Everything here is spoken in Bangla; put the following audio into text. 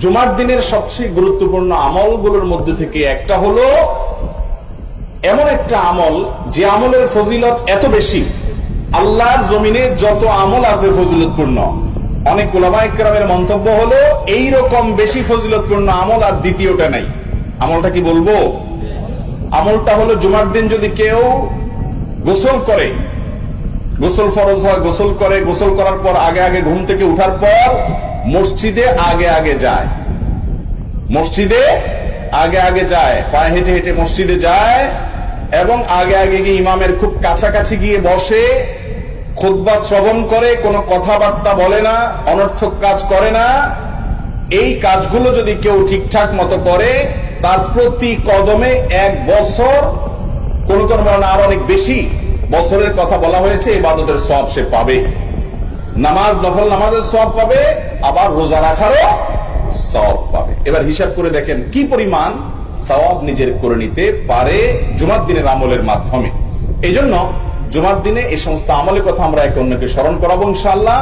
জুমার দিনের সবচেয়ে গুরুত্বপূর্ণ আমলগুলোর মধ্যে থেকে একটা হলো এমন একটা আমল যে আমলের ফজিলত এত বেশি, আল্লাহর জমিনে যত আমল আছে ফজিলতপূর্ণ, অনেক উলামায়ে কেরামের মন্তব্য হলো এইরকম বেশি ফজিলতপূর্ণ আমল আর দ্বিতীয়টা নাই। আমলটা কি বলবো? আমলটা হলো জুমার দিন যদি কেউ গোসল করে, গোসল ফরজ হয়, গোসল করে, গোসল করার পর আগে আগে ঘুম থেকে উঠার পর মসজিদে আগে আগে যায়, মসজিদে আগে আগে যায়, পায়ে হেঁটে হেঁটে মসজিদে যায় এবং আগে আগে গিয়ে ইমামের খুব কাছাকাছি গিয়ে বসে খুতবা শ্রবণ করে, কোনো কথাবার্তা বলে না, অনর্থক কাজ করে না। এই কাজগুলো যদি কেউ ঠিকঠাক মতো করে তার প্রতি কদমে 1 বছর, কোন কোন বর্ণনা আর অনেক বেশি বছরের কথা বলা হয়েছে, ইবাদতের সওয়াব সে পাবে, নামাজ, নফল নামাজের সওয়াব পাবে, আবার রোজা রাখারও সওয়াব পাবে। এবার হিসাব করে দেখেন কি পরিমাণ সওয়াব নিজের করে নিতে পারে জুমার দিনের আমলের মাধ্যমে। এই জন্য জুমার দিনে এই সমস্ত আমলের কথা আমরা একে অন্যকে স্মরণ করাবো ইনশাআল্লাহ।